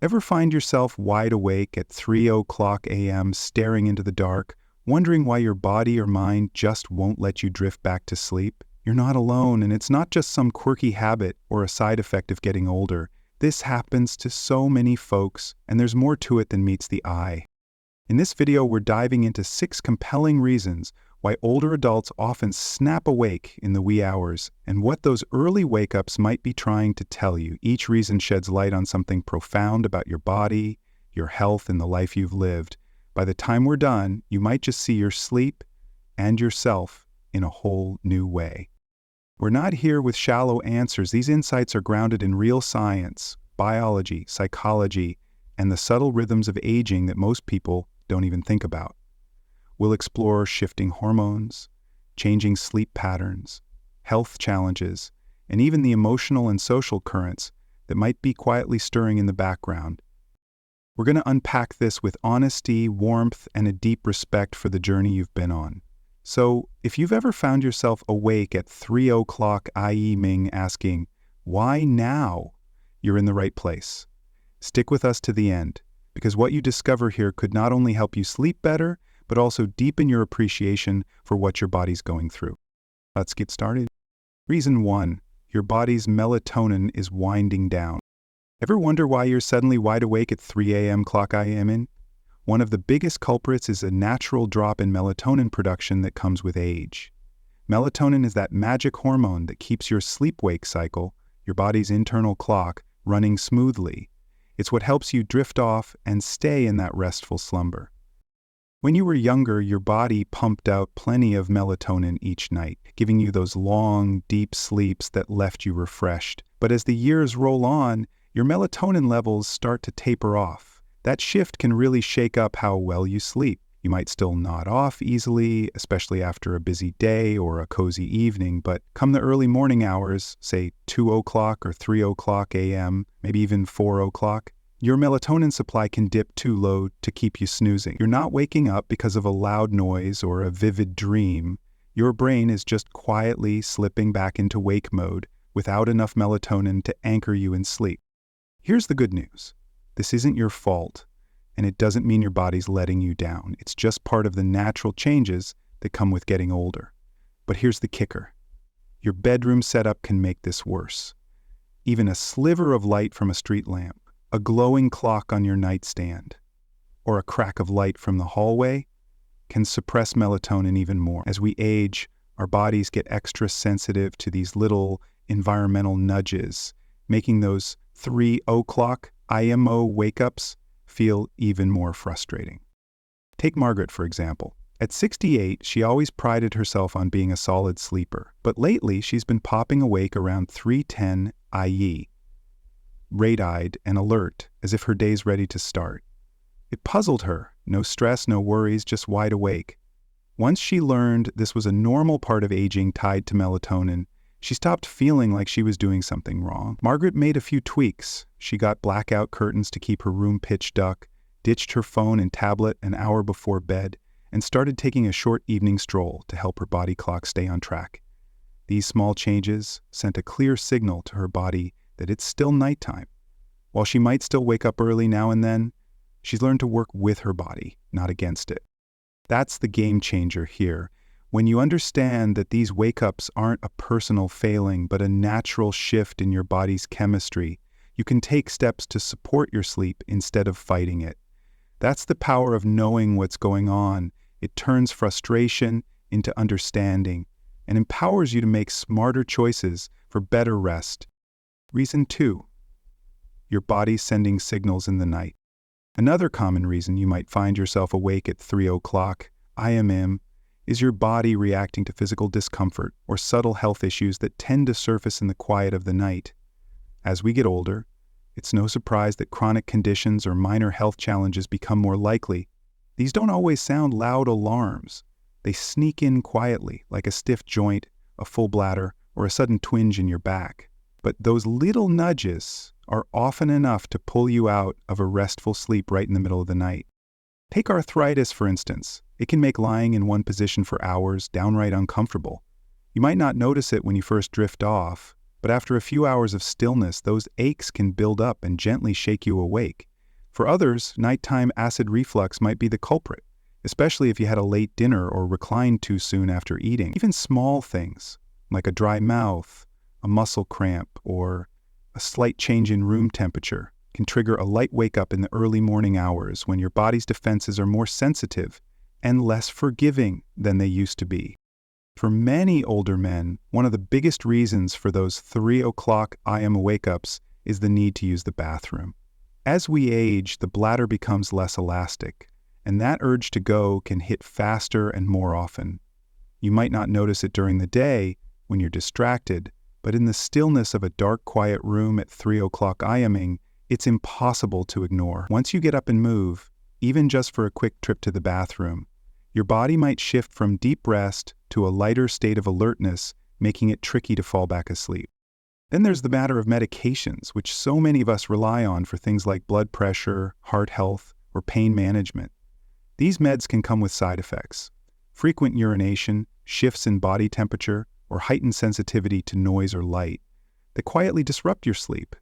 Ever find yourself wide awake at 3 a.m. staring into the dark, wondering why your body or mind just won't let you drift back to sleep? You're not alone, and it's not just some quirky habit or a side effect of getting older. This happens to so many folks, and there's more to it than meets the eye. In this video, we're diving into 6 compelling reasons why older adults often snap awake in the wee hours, and what those early wake-ups might be trying to tell you. Each reason sheds light on something profound about your body, your health, and the life you've lived. By the time we're done, you might just see your sleep and yourself in a whole new way. We're not here with shallow answers. These insights are grounded in real science, biology, psychology, and the subtle rhythms of aging that most people don't even think about. We'll explore shifting hormones, changing sleep patterns, health challenges, and even the emotional and social currents that might be quietly stirring in the background. We're going to unpack this with honesty, warmth, and a deep respect for the journey you've been on. So, if you've ever found yourself awake at 3 a.m. asking, "Why now?" you're in the right place. Stick with us to the end, because what you discover here could not only help you sleep better, but also deepen your appreciation for what your body's going through. Let's get started. Reason 1. Your body's melatonin is winding down. Ever wonder why you're suddenly wide awake at 3 a.m. One of the biggest culprits is a natural drop in melatonin production that comes with age. Melatonin is that magic hormone that keeps your sleep-wake cycle, your body's internal clock, running smoothly. It's what helps you drift off and stay in that restful slumber. When you were younger, your body pumped out plenty of melatonin each night, giving you those long, deep sleeps that left you refreshed. But as the years roll on, your melatonin levels start to taper off. That shift can really shake up how well you sleep. You might still nod off easily, especially after a busy day or a cozy evening, but come the early morning hours, say 2 o'clock or 3 a.m., maybe even 4 o'clock, your melatonin supply can dip too low to keep you snoozing. You're not waking up because of a loud noise or a vivid dream. Your brain is just quietly slipping back into wake mode without enough melatonin to anchor you in sleep. Here's the good news. This isn't your fault, and it doesn't mean your body's letting you down. It's just part of the natural changes that come with getting older. But here's the kicker. Your bedroom setup can make this worse. Even a sliver of light from a street lamp, a glowing clock on your nightstand, or a crack of light from the hallway can suppress melatonin even more. As we age, our bodies get extra sensitive to these little environmental nudges, making those 3 a.m. wake-ups feel even more frustrating. Take Margaret, for example. At 68, she always prided herself on being a solid sleeper, but lately she's been popping awake around 3:10 IE, red-eyed and alert, as if her day's ready to start. It puzzled her. No stress, no worries, just wide awake. Once she learned this was a normal part of aging tied to melatonin, she stopped feeling like she was doing something wrong. Margaret made a few tweaks. She got blackout curtains to keep her room pitch dark, ditched her phone and tablet an hour before bed, and started taking a short evening stroll to help her body clock stay on track. These small changes sent a clear signal to her body that it's still nighttime. While she might still wake up early now and then, she's learned to work with her body, not against it. That's the game changer here. When you understand that these wake-ups aren't a personal failing, but a natural shift in your body's chemistry, you can take steps to support your sleep instead of fighting it. That's the power of knowing what's going on. It turns frustration into understanding and empowers you to make smarter choices for better rest. Reason 2. Your body's sending signals in the night. Another common reason you might find yourself awake at 3 a.m. is your body reacting to physical discomfort or subtle health issues that tend to surface in the quiet of the night. As we get older, it's no surprise that chronic conditions or minor health challenges become more likely. These don't always sound loud alarms. They sneak in quietly, like a stiff joint, a full bladder, or a sudden twinge in your back. But those little nudges are often enough to pull you out of a restful sleep right in the middle of the night. Take arthritis, for instance. It can make lying in one position for hours downright uncomfortable. You might not notice it when you first drift off, but after a few hours of stillness, those aches can build up and gently shake you awake. For others, nighttime acid reflux might be the culprit, especially if you had a late dinner or reclined too soon after eating. Even small things, like a dry mouth, a muscle cramp, or a slight change in room temperature, can trigger a light wake-up in the early morning hours when your body's defenses are more sensitive and less forgiving than they used to be. For many older men, one of the biggest reasons for those 3 o'clock AM wake-ups is the need to use the bathroom. As we age, the bladder becomes less elastic, and that urge to go can hit faster and more often. You might not notice it during the day when you're distracted, but in the stillness of a dark, quiet room at 3 o'clock IMing, it's impossible to ignore. Once you get up and move, even just for a quick trip to the bathroom, your body might shift from deep rest to a lighter state of alertness, making it tricky to fall back asleep. Then there's the matter of medications, which so many of us rely on for things like blood pressure, heart health, or pain management. These meds can come with side effects: frequent urination, shifts in body temperature, or heightened sensitivity to noise or light that quietly disrupt your sleep.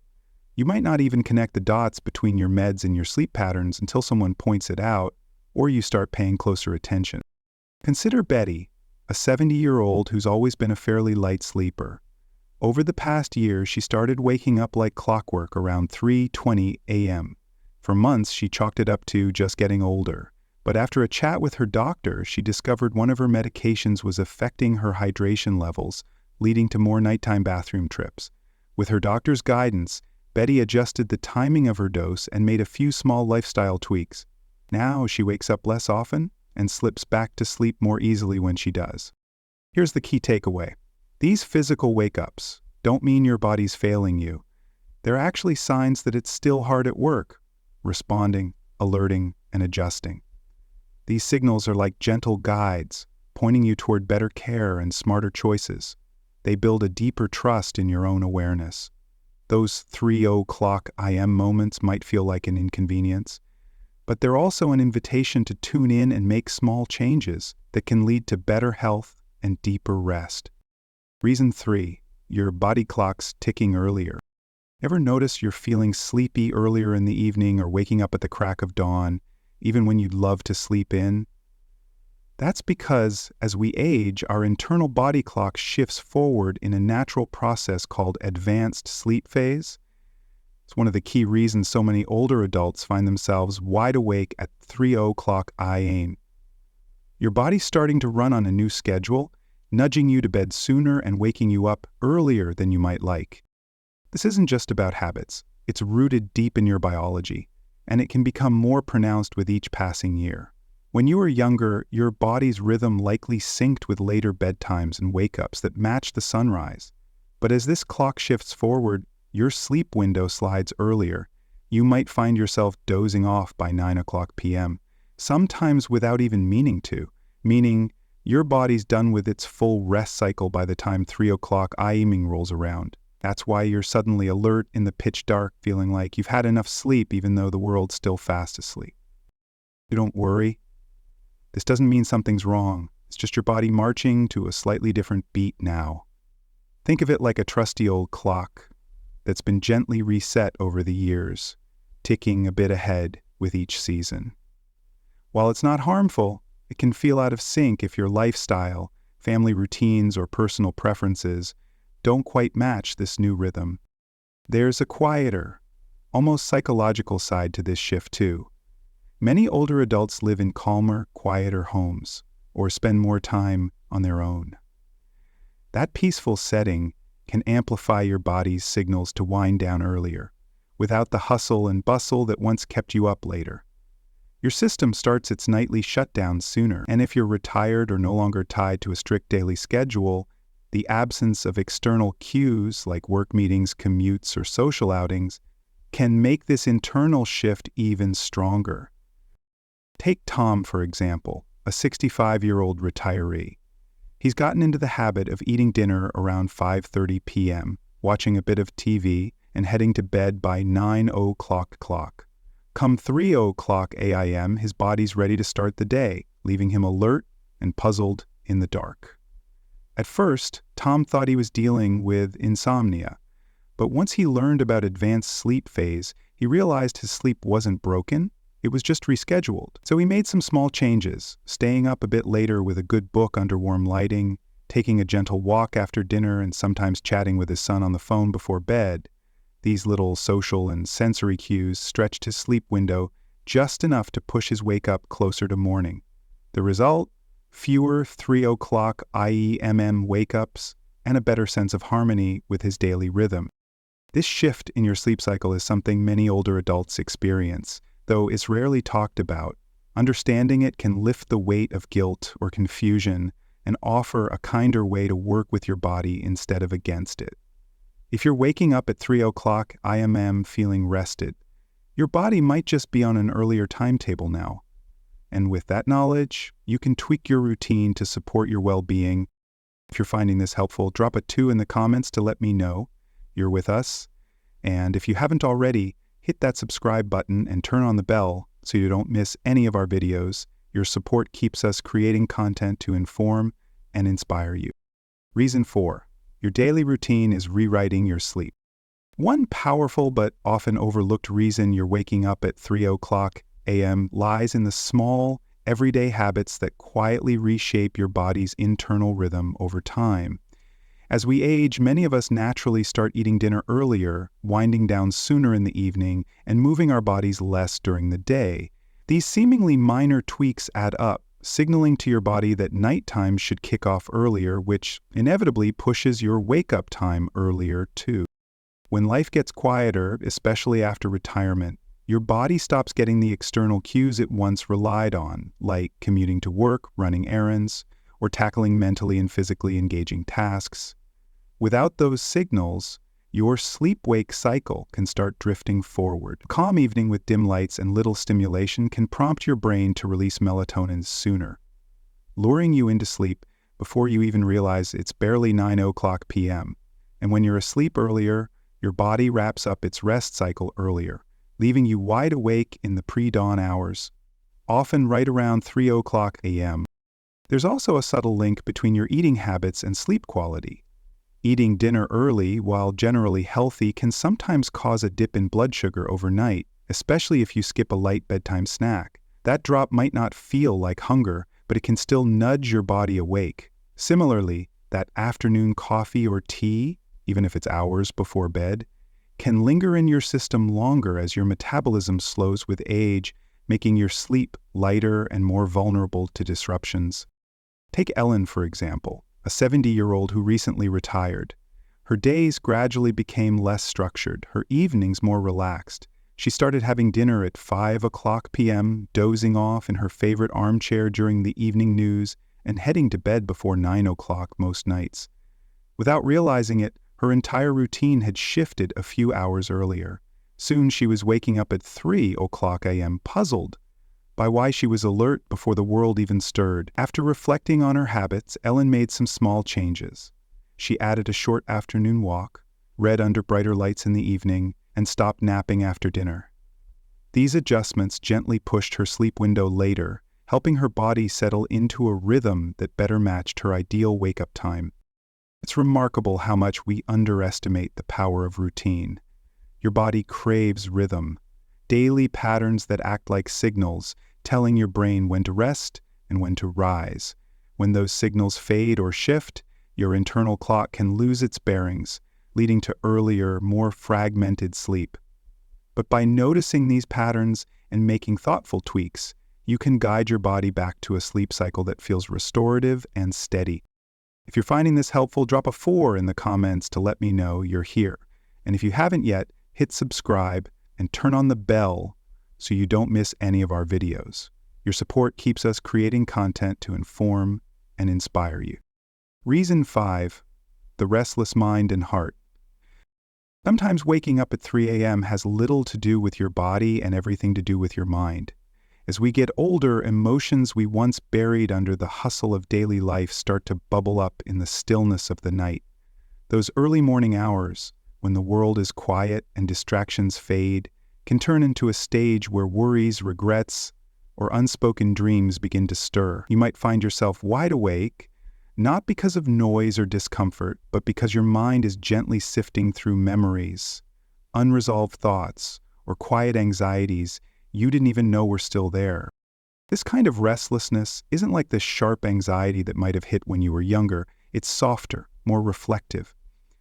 You might not even connect the dots between your meds and your sleep patterns until someone points it out, or you start paying closer attention. Consider Betty, a 70-year-old who's always been a fairly light sleeper. Over the past year, she started waking up like clockwork around 3:20 a.m. For months, she chalked it up to just getting older. But after a chat with her doctor, she discovered one of her medications was affecting her hydration levels, leading to more nighttime bathroom trips. With her doctor's guidance, Betty adjusted the timing of her dose and made a few small lifestyle tweaks. Now she wakes up less often and slips back to sleep more easily when she does. Here's the key takeaway. These physical wake-ups don't mean your body's failing you. They're actually signs that it's still hard at work, responding, alerting, and adjusting. These signals are like gentle guides, pointing you toward better care and smarter choices. They build a deeper trust in your own awareness. Those 3 o'clock IM moments might feel like an inconvenience, but they're also an invitation to tune in and make small changes that can lead to better health and deeper rest. Reason 3, your body clock's ticking earlier. Ever notice you're feeling sleepy earlier in the evening or waking up at the crack of dawn, even when you'd love to sleep in? That's because, as we age, our internal body clock shifts forward in a natural process called advanced sleep phase. It's one of the key reasons so many older adults find themselves wide awake at 3 o'clock IM. Your body's starting to run on a new schedule, nudging you to bed sooner and waking you up earlier than you might like. This isn't just about habits. It's rooted deep in your biology, and it can become more pronounced with each passing year. When you were younger, your body's rhythm likely synced with later bedtimes and wake-ups that matched the sunrise. But as this clock shifts forward, your sleep window slides earlier. You might find yourself dozing off by 9 o'clock p.m., sometimes without even meaning to, meaning your body's done with its full rest cycle by the time 3 o'clock IMing rolls around. That's why you're suddenly alert in the pitch dark, feeling like you've had enough sleep even though the world's still fast asleep. Don't worry. This doesn't mean something's wrong. It's just your body marching to a slightly different beat now. Think of it like a trusty old clock that's been gently reset over the years, ticking a bit ahead with each season. While it's not harmful, it can feel out of sync if your lifestyle, family routines, or personal preferences don't quite match this new rhythm. There's a quieter, almost psychological side to this shift too. Many older adults live in calmer, quieter homes, or spend more time on their own. That peaceful setting can amplify your body's signals to wind down earlier, without the hustle and bustle that once kept you up later. Your system starts its nightly shutdown sooner, and if you're retired or no longer tied to a strict daily schedule, the absence of external cues like work meetings, commutes, or social outings can make this internal shift even stronger. Take Tom, for example, a 65-year-old retiree. He's gotten into the habit of eating dinner around 5:30 p.m., watching a bit of TV, and heading to bed by 9 o'clock. Come 3 o'clock a.m., his body's ready to start the day, leaving him alert and puzzled in the dark. At first, Tom thought he was dealing with insomnia, but once he learned about advanced sleep phase, he realized his sleep wasn't broken, it was just rescheduled. So he made some small changes, staying up a bit later with a good book under warm lighting, taking a gentle walk after dinner, and sometimes chatting with his son on the phone before bed. These little social and sensory cues stretched his sleep window just enough to push his wake-up closer to morning. The result? Fewer 3 o'clock IEMM wake-ups and a better sense of harmony with his daily rhythm. This shift in your sleep cycle is something many older adults experience, though it's rarely talked about. Understanding it can lift the weight of guilt or confusion and offer a kinder way to work with your body instead of against it. If you're waking up at 3 o'clock IMM feeling rested, your body might just be on an earlier timetable now. And with that knowledge, you can tweak your routine to support your well-being. If you're finding this helpful, drop a 2 in the comments to let me know you're with us. And if you haven't already, hit that subscribe button and turn on the bell so you don't miss any of our videos. Your support keeps us creating content to inform and inspire you. Reason 4. Your daily routine is rewriting your sleep. One powerful but often overlooked reason you're waking up at 3 o'clock a.m. lies in the small, everyday habits that quietly reshape your body's internal rhythm over time. As we age, many of us naturally start eating dinner earlier, winding down sooner in the evening, and moving our bodies less during the day. These seemingly minor tweaks add up, signaling to your body that nighttime should kick off earlier, which inevitably pushes your wake-up time earlier too. When life gets quieter, especially after retirement, your body stops getting the external cues it once relied on, like commuting to work, running errands, or tackling mentally and physically engaging tasks. Without those signals, your sleep-wake cycle can start drifting forward. A calm evening with dim lights and little stimulation can prompt your brain to release melatonin sooner, luring you into sleep before you even realize it's barely 9 o'clock p.m. And when you're asleep earlier, your body wraps up its rest cycle earlier, leaving you wide awake in the pre-dawn hours, often right around 3 o'clock a.m. There's also a subtle link between your eating habits and sleep quality. Eating dinner early, while generally healthy, can sometimes cause a dip in blood sugar overnight, especially if you skip a light bedtime snack. That drop might not feel like hunger, but it can still nudge your body awake. Similarly, that afternoon coffee or tea, even if it's hours before bed, can linger in your system longer as your metabolism slows with age, making your sleep lighter and more vulnerable to disruptions. Take Ellen, for example, a 70-year-old who recently retired. Her days gradually became less structured, her evenings more relaxed. She started having dinner at 5 o'clock p.m., dozing off in her favorite armchair during the evening news, and heading to bed before 9 o'clock most nights. Without realizing it, her entire routine had shifted a few hours earlier. Soon she was waking up at 3 o'clock a.m., puzzled by why she was alert before the world even stirred. After reflecting on her habits, Ellen made some small changes. She added a short afternoon walk, read under brighter lights in the evening, and stopped napping after dinner. These adjustments gently pushed her sleep window later, helping her body settle into a rhythm that better matched her ideal wake-up time. It's remarkable how much we underestimate the power of routine. Your body craves rhythm, daily patterns that act like signals, telling your brain when to rest and when to rise. When those signals fade or shift, your internal clock can lose its bearings, leading to earlier, more fragmented sleep. But by noticing these patterns and making thoughtful tweaks, you can guide your body back to a sleep cycle that feels restorative and steady. If you're finding this helpful, drop a 4 in the comments to let me know you're here. And if you haven't yet, hit subscribe and turn on the bell so you don't miss any of our videos. Your support keeps us creating content to inform and inspire you. Reason 5. The restless mind and heart. Sometimes waking up at 3 a.m. has little to do with your body and everything to do with your mind. As we get older, emotions we once buried under the hustle of daily life start to bubble up in the stillness of the night. Those early morning hours, when the world is quiet and distractions fade, can turn into a stage where worries, regrets, or unspoken dreams begin to stir. You might find yourself wide awake, not because of noise or discomfort, but because your mind is gently sifting through memories, unresolved thoughts, or quiet anxieties you didn't even know were still there. This kind of restlessness isn't like the sharp anxiety that might have hit when you were younger. It's softer, more reflective.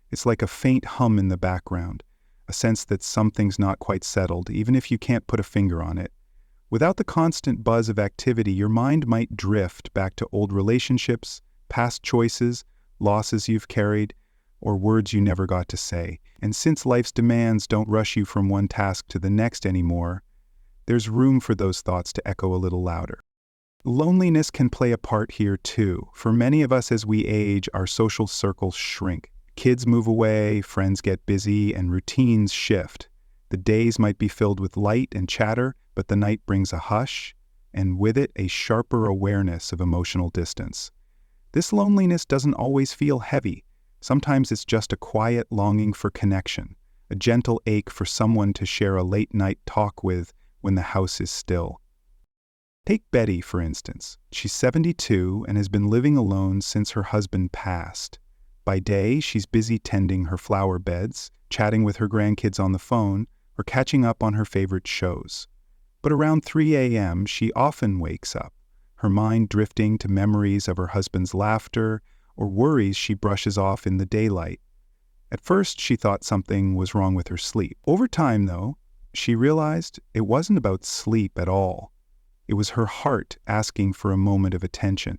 It's like a faint hum in the background, a sense that something's not quite settled, even if you can't put a finger on it. Without the constant buzz of activity, your mind might drift back to old relationships, past choices, losses you've carried, or words you never got to say. And since life's demands don't rush you from one task to the next anymore, there's room for those thoughts to echo a little louder. Loneliness can play a part here too. For many of us as we age, our social circles shrink. Kids move away, friends get busy, and routines shift. The days might be filled with light and chatter, but the night brings a hush, and with it a sharper awareness of emotional distance. This loneliness doesn't always feel heavy. Sometimes it's just a quiet longing for connection, a gentle ache for someone to share a late-night talk with when the house is still. Take Betty, for instance. She's 72 and has been living alone since her husband passed. By day, she's busy tending her flower beds, chatting with her grandkids on the phone, or catching up on her favorite shows. But around 3 a.m., she often wakes up, her mind drifting to memories of her husband's laughter or worries she brushes off in the daylight. At first, she thought something was wrong with her sleep. Over time, though, she realized it wasn't about sleep at all. It was her heart asking for a moment of attention.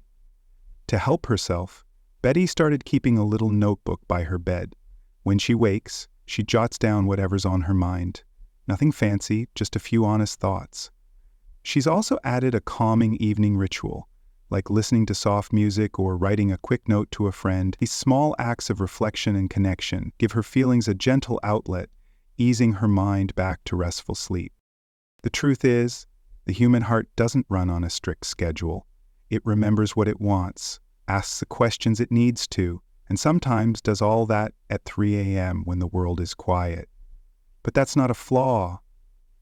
To help herself, Betty started keeping a little notebook by her bed. When she wakes, she jots down whatever's on her mind. Nothing fancy, just a few honest thoughts. She's also added a calming evening ritual, like listening to soft music or writing a quick note to a friend. These small acts of reflection and connection give her feelings a gentle outlet, easing her mind back to restful sleep. The truth is, the human heart doesn't run on a strict schedule. It remembers what it wants, asks the questions it needs to, and sometimes does all that at 3 a.m. when the world is quiet. But that's not a flaw.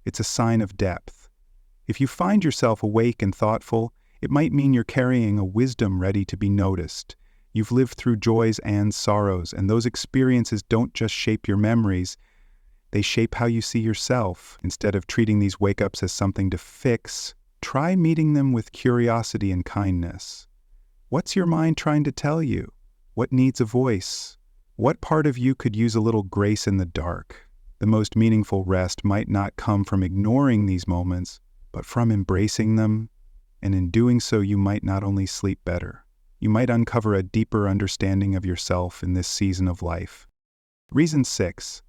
It's a sign of depth. If you find yourself awake and thoughtful, it might mean you're carrying a wisdom ready to be noticed. You've lived through joys and sorrows, and those experiences don't just shape your memories, they shape how you see yourself. Instead of treating these wake-ups as something to fix, try meeting them with curiosity and kindness. What's your mind trying to tell you? What needs a voice? What part of you could use a little grace in the dark? The most meaningful rest might not come from ignoring these moments, but from embracing them, and in doing so you might not only sleep better, you might uncover a deeper understanding of yourself in this season of life. Reason 6.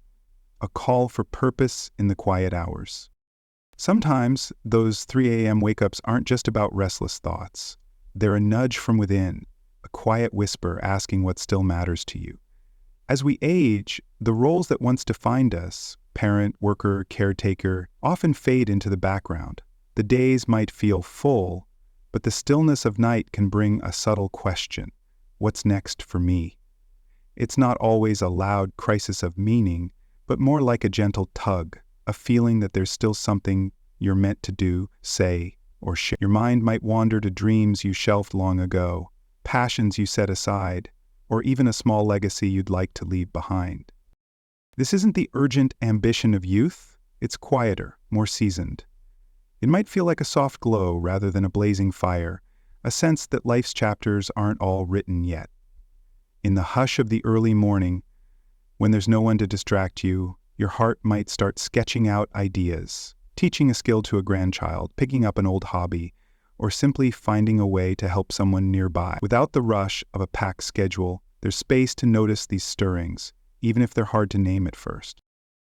A call for purpose in the quiet hours. Sometimes those 3 a.m. wake-ups aren't just about restless thoughts. They're a nudge from within, a quiet whisper asking what still matters to you. As we age, the roles that once defined us, parent, worker, caretaker, often fade into the background. The days might feel full, but the stillness of night can bring a subtle question. What's next for me? It's not always a loud crisis of meaning, but more like a gentle tug, a feeling that there's still something you're meant to do, say, or share. Your mind might wander to dreams you shelved long ago, passions you set aside, or even a small legacy you'd like to leave behind. This isn't the urgent ambition of youth, it's quieter, more seasoned. It might feel like a soft glow rather than a blazing fire, a sense that life's chapters aren't all written yet. In the hush of the early morning, when there's no one to distract you, your heart might start sketching out ideas, teaching a skill to a grandchild, picking up an old hobby, or simply finding a way to help someone nearby. Without the rush of a packed schedule, there's space to notice these stirrings, even if they're hard to name at first.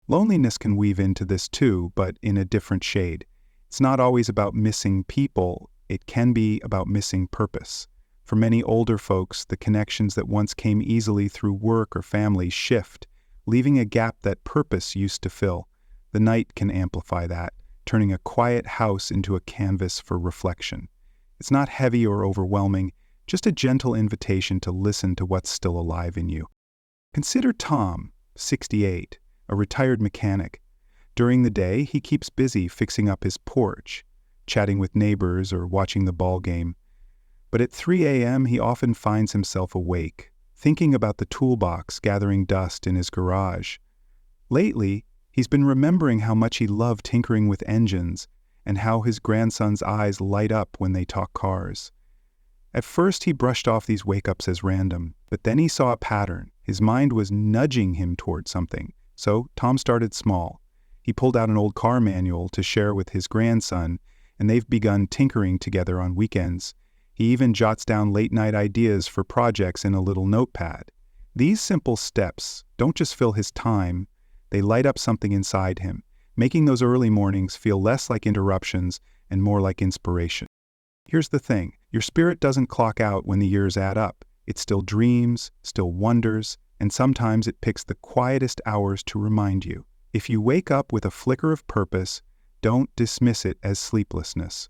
Loneliness can weave into this too, but in a different shade. It's not always about missing people, it can be about missing purpose. For many older folks, the connections that once came easily through work or family shift, leaving a gap that purpose used to fill. The night can amplify that, turning a quiet house into a canvas for reflection. It's not heavy or overwhelming, just a gentle invitation to listen to what's still alive in you. Consider Tom, 68, a retired mechanic. During the day, he keeps busy fixing up his porch, chatting with neighbors or watching the ball game. But at 3 a.m., he often finds himself awake, thinking about the toolbox gathering dust in his garage. Lately, He's been remembering how much he loved tinkering with engines and how his grandson's eyes light up when they talk cars. At first, he brushed off these wake-ups as random, but then he saw a pattern. His mind was nudging him toward something. So Tom started small. He pulled out an old car manual to share with his grandson, and they've begun tinkering together on weekends. He even jots down late-night ideas for projects in a little notepad. These simple steps don't just fill his time, they light up something inside him, making those early mornings feel less like interruptions and more like inspiration. Here's the thing, your spirit doesn't clock out when the years add up. It still dreams, still wonders, and sometimes it picks the quietest hours to remind you. If you wake up with a flicker of purpose, don't dismiss it as sleeplessness.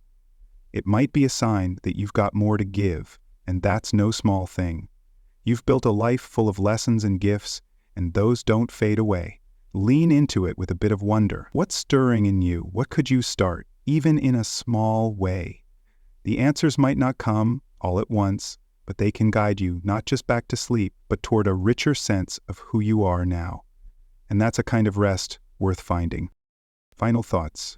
It might be a sign that you've got more to give, and that's no small thing. You've built a life full of lessons and gifts, and those don't fade away. Lean into it with a bit of wonder. What's stirring in you? What could you start, even in a small way? The answers might not come all at once, but they can guide you not just back to sleep, but toward a richer sense of who you are now. And that's a kind of rest worth finding. Final thoughts.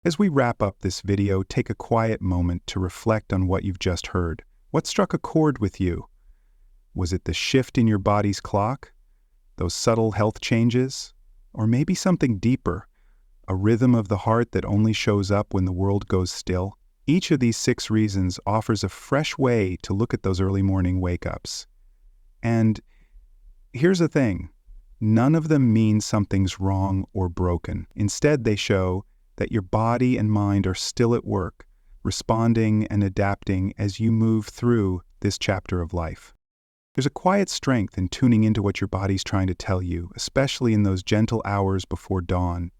As we wrap up this video, take a quiet moment to reflect on what you've just heard. What struck a chord with you? Was it the shift in your body's clock? Those subtle health changes? Or maybe something deeper, a rhythm of the heart that only shows up when the world goes still? Each of these 6 reasons offers a fresh way to look at those early morning wake-ups. And here's the thing, none of them mean something's wrong or broken. Instead, they show that your body and mind are still at work, responding and adapting as you move through this chapter of life. There's a quiet strength in tuning into what your body's trying to tell you, especially in those gentle hours before dawn.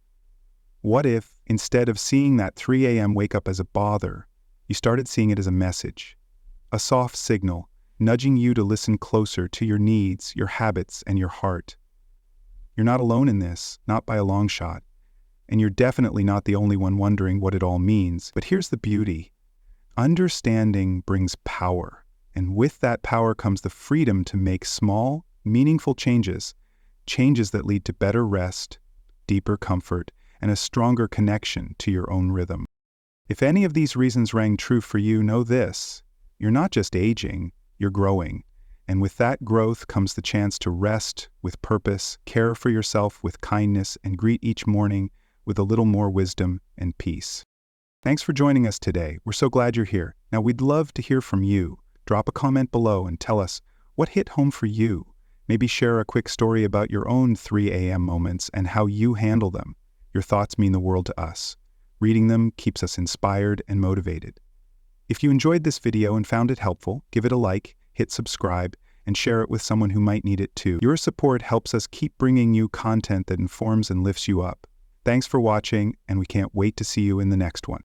What if, instead of seeing that 3 a.m. wake-up as a bother, you started seeing it as a message, a soft signal, nudging you to listen closer to your needs, your habits, and your heart? You're not alone in this, not by a long shot. And you're definitely not the only one wondering what it all means. But here's the beauty. Understanding brings power. And with that power comes the freedom to make small, meaningful changes that lead to better rest, deeper comfort, and a stronger connection to your own rhythm. If any of these reasons rang true for you, know this. You're not just aging, you're growing. And with that growth comes the chance to rest with purpose, care for yourself with kindness, and greet each morning with a little more wisdom and peace. Thanks for joining us today. We're so glad you're here. Now, we'd love to hear from you. Drop a comment below and tell us what hit home for you. Maybe share a quick story about your own 3 a.m. moments and how you handle them. Your thoughts mean the world to us. Reading them keeps us inspired and motivated. If you enjoyed this video and found it helpful, give it a like, hit subscribe, and share it with someone who might need it too. Your support helps us keep bringing you content that informs and lifts you up. Thanks for watching, and we can't wait to see you in the next one.